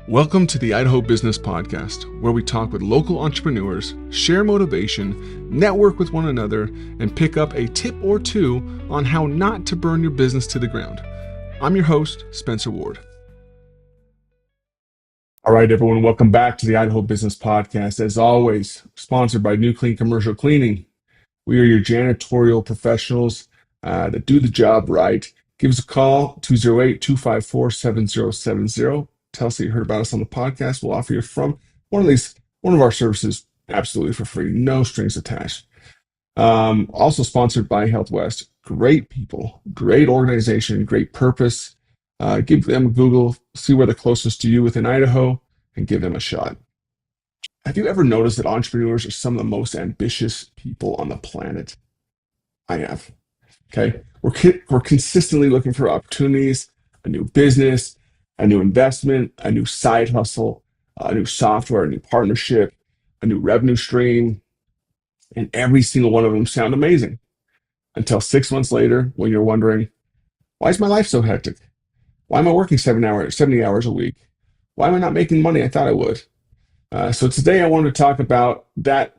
Welcome to the Idaho Business Podcast, where we talk with local entrepreneurs, share motivation, network with one another, and pick up a tip or two on how not to burn your business to the ground. I'm your host, Spencer Ward. All right, everyone, welcome back to the Idaho Business Podcast. As always, sponsored by Nucleane Commercial Cleaning. We are your janitorial professionals that do the job right. Give us a call, 208-254-7070. Tell us that you heard about us on the podcast. We'll offer you from one of our services absolutely for free, no strings attached. Also sponsored by Health West. Great people, great organization, great purpose. Give them a Google, see where they're closest to you within Idaho, and give them a shot. Have you ever noticed that entrepreneurs are some of the most ambitious people on the planet? I have. Okay, we're consistently looking for opportunities, a new business, a new investment, a new side hustle, a new software, a new partnership, a new revenue stream, and every single one of them sound amazing. Until 6 months later, when you're wondering, why is my life so hectic? Why am I working 70 hours a week? Why am I not making money I thought I would? So today I wanted to talk about that,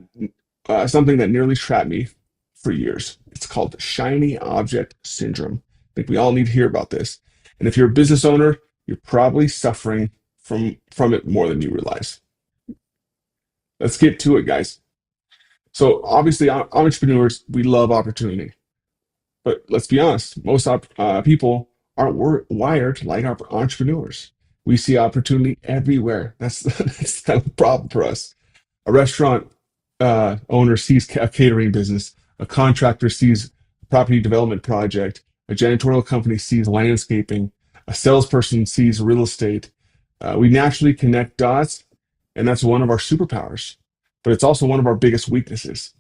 something that nearly trapped me for years. It's called the shiny object syndrome. I think we all need to hear about this. And if you're a business owner, you're probably suffering from it more than you realize. Let's get to it, guys. So obviously, entrepreneurs, we love opportunity. But let's be honest, most people aren't wired like our entrepreneurs. We see opportunity everywhere. That's kind of a problem for us. A restaurant owner sees a catering business. A contractor sees a property development project. A janitorial company sees landscaping. A salesperson sees real estate. We naturally connect dots, and that's one of our superpowers. But it's also one of our biggest weaknesses,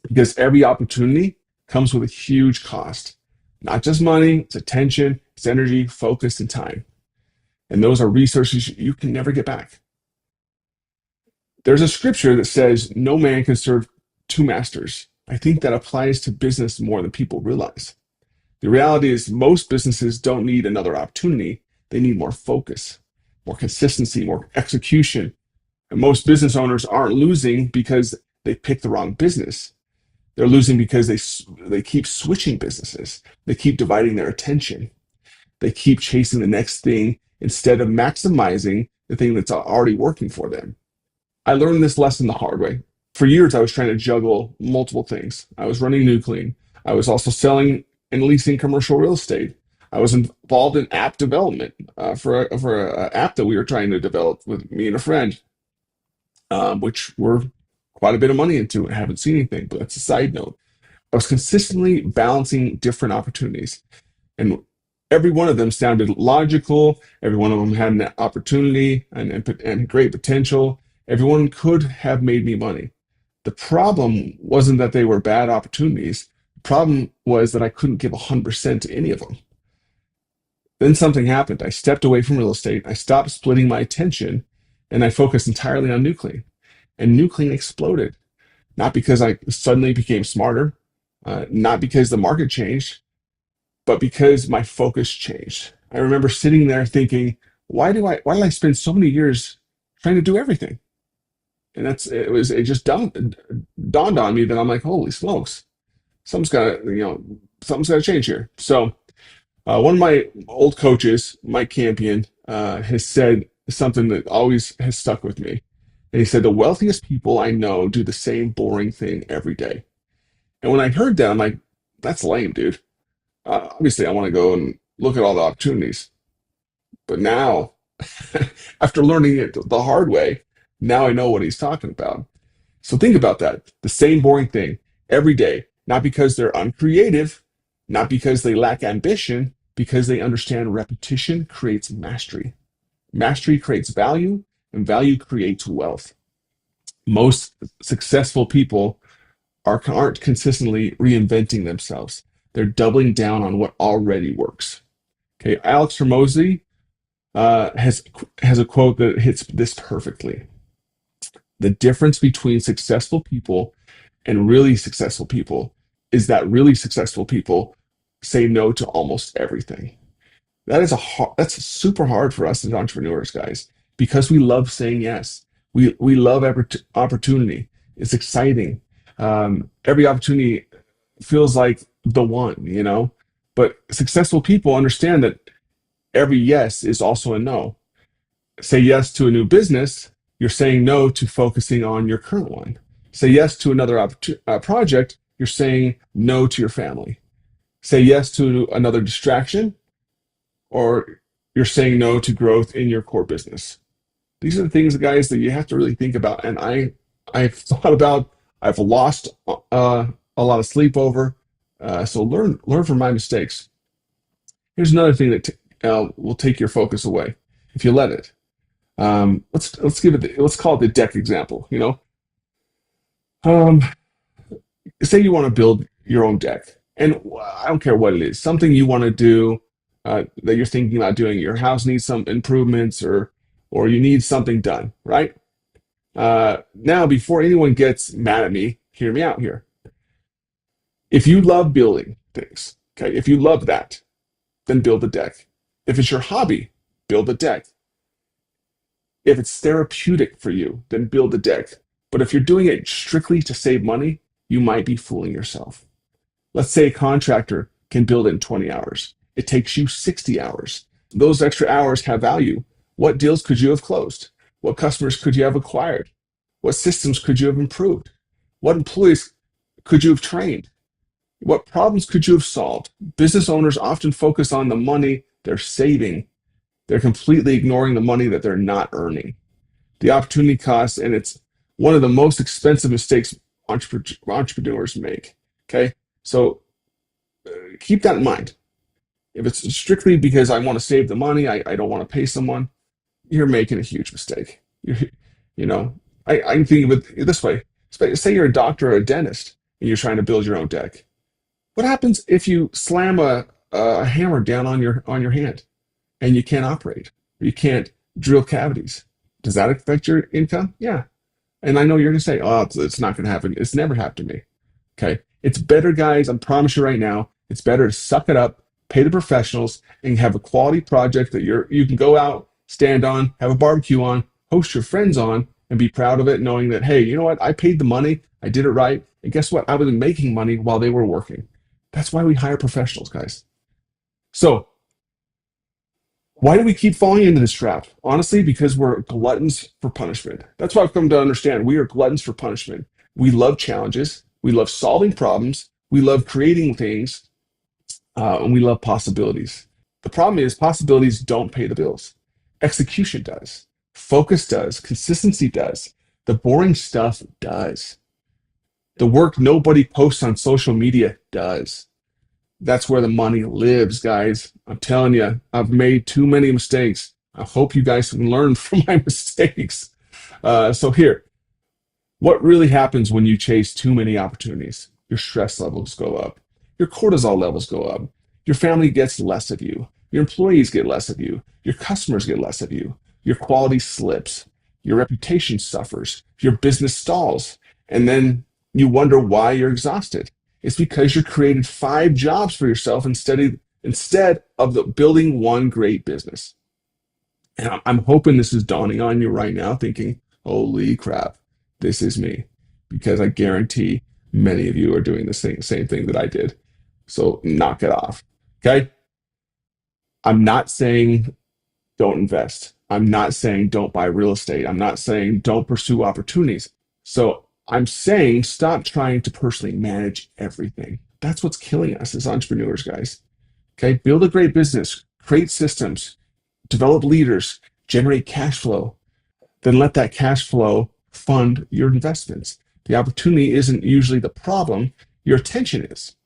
because every opportunity comes with a huge cost. Not just money, it's attention, it's energy, focus, and time. And those are resources you can never get back. There's a scripture that says, no man can serve two masters. I think that applies to business more than people realize. The reality is most businesses don't need another opportunity. They need more focus, more consistency, more execution. And most business owners aren't losing because they picked the wrong business. They're losing because they keep switching businesses. They keep dividing their attention. They keep chasing the next thing instead of maximizing the thing that's already working for them. I learned this lesson the hard way. For years, I was trying to juggle multiple things. I was running Nucleane. I was also selling and leasing commercial real estate. I was involved in app development for an app that we were trying to develop with me and a friend, which we're quite a bit of money into. I haven't seen anything, but that's a side note. I was consistently balancing different opportunities, and every one of them sounded logical. Every one of them had an opportunity and great potential. Everyone could have made me money. The problem wasn't that they were bad opportunities. The problem was that I couldn't give 100% to any of them. Then something happened. I stepped away from real estate. I stopped splitting my attention, and I focused entirely on Nucleane. And Nucleane exploded. Not because I suddenly became smarter, not because the market changed, but because my focus changed. I remember sitting there thinking, why did I spend so many years trying to do everything? And it just dawned on me that I'm like, holy smokes, something's got to change here. So one of my old coaches, Mike Campion, has said something that always has stuck with me. And he said, the wealthiest people I know do the same boring thing every day. And when I heard that, I'm like, that's lame, dude. Obviously, I want to go and look at all the opportunities. But now, after learning it the hard way, now I know what he's talking about. So think about that. The same boring thing every day, not because they're uncreative, not because they lack ambition, because they understand repetition creates mastery. Mastery creates value, and value creates wealth. Most successful people aren't consistently reinventing themselves. They're doubling down on what already works. Okay, Alex Hormozy has a quote that hits this perfectly. The difference between successful people and really successful people is that really successful people say no to almost everything. That's super hard for us as entrepreneurs, guys, because we love saying yes. We love opportunity. It's exciting. Every opportunity feels like the one. But successful people understand that every yes is also a no. Say yes to a new business, you're saying no to focusing on your current one. Say yes to another project, you're saying no to your family. Say yes to another distraction, or you're saying no to growth in your core business. These are the things, guys, that you have to really think about. And I've thought about, I've lost a lot of sleep over. So learn from my mistakes. Here's another thing that will take your focus away if you let it. Let's call it the deck example. Um, Say you want to build your own deck, and I don't care what it is, something you want to do, that you're thinking about doing. Your house needs some improvements, or you need something done, right? Now, before anyone gets mad at me, hear me out here. If you love building things, okay, if you love that, then build a deck. If it's your hobby, build a deck. If it's therapeutic for you, then build a deck. But if you're doing it strictly to save money, you might be fooling yourself. Let's say a contractor can build in 20 hours. It takes you 60 hours. Those extra hours have value. What deals could you have closed? What customers could you have acquired? What systems could you have improved? What employees could you have trained? What problems could you have solved? Business owners often focus on the money they're saving. They're completely ignoring the money that they're not earning. The opportunity cost, and it's one of the most expensive mistakes entrepreneurs make. Okay, so keep that in mind. If it's strictly because I want to save the money, I don't want to pay someone, you're making a huge mistake. You know, I can think of it this way. Say you're a doctor or a dentist and you're trying to build your own deck. What happens if you slam a hammer down on your hand and you can't operate, or you can't drill cavities? Does that affect your income? Yeah. And I know you're going to say, oh, it's not going to happen. It's never happened to me. Okay. It's better, guys. I promise you right now, it's better to suck it up, pay the professionals, and have a quality project that you can go out, stand on, have a barbecue on, host your friends on, and be proud of it, knowing that, hey, you know what? I paid the money. I did it right. And guess what? I was making money while they were working. That's why we hire professionals, guys. So why do we keep falling into this trap? Honestly, because we're gluttons for punishment. That's what I've come to understand. We are gluttons for punishment. We love challenges. We love solving problems. We love creating things. And we love possibilities. The problem is possibilities don't pay the bills. Execution does. Focus does. Consistency does. The boring stuff does. The work nobody posts on social media does. That's where the money lives, guys. I'm telling you, I've made too many mistakes. I hope you guys can learn from my mistakes. So here, what really happens when you chase too many opportunities? Your stress levels go up. Your cortisol levels go up. Your family gets less of you. Your employees get less of you. Your customers get less of you. Your quality slips. Your reputation suffers. Your business stalls. And then you wonder why you're exhausted. It's because you created 5 jobs for yourself instead of building one great business. And I'm hoping this is dawning on you right now, thinking, holy crap, this is me. Because I guarantee many of you are doing the same thing that I did. So knock it off. Okay? I'm not saying don't invest. I'm not saying don't buy real estate. I'm not saying don't pursue opportunities. So I'm saying stop trying to personally manage everything. That's what's killing us as entrepreneurs, guys. Okay? Build a great business, create systems, develop leaders, generate cash flow. Then let that cash flow fund your investments. The opportunity isn't usually the problem, your attention is.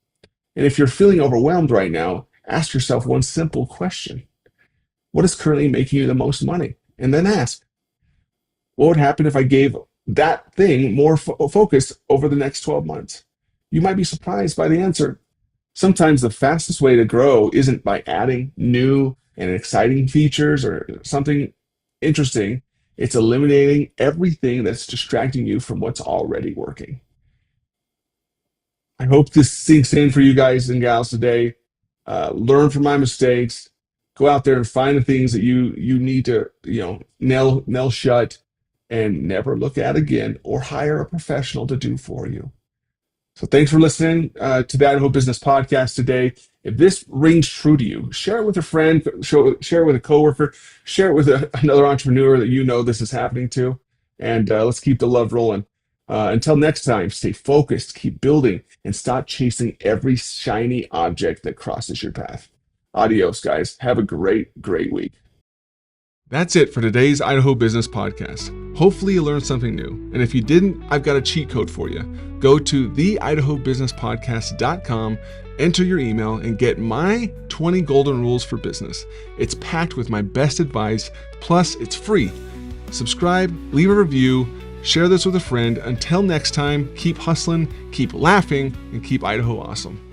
And if you're feeling overwhelmed right now, ask yourself one simple question. What is currently making you the most money? And then ask, what would happen if I gave that thing more focus over the next 12 months? You might be surprised by the answer. Sometimes the fastest way to grow isn't by adding new and exciting features or something interesting. It's eliminating everything that's distracting you from what's already working. I hope this sinks in for you guys and gals today. Learn from my mistakes. Go out there and find the things that you need to, nail shut and never look at again, or hire a professional to do for you. So thanks for listening to the Idaho Business Podcast today. If this rings true to you, share it with a friend, share it with a coworker, share it with another entrepreneur that you know this is happening to, and let's keep the love rolling. Until next time, stay focused, keep building, and stop chasing every shiny object that crosses your path. Adios, guys. Have a great, great week. That's it for today's Idaho Business Podcast. Hopefully you learned something new. And if you didn't, I've got a cheat code for you. Go to theidahobusinesspodcast.com, enter your email, and get my 20 golden rules for business. It's packed with my best advice, plus it's free. Subscribe, leave a review, share this with a friend. Until next time, keep hustling, keep laughing, and keep Idaho awesome.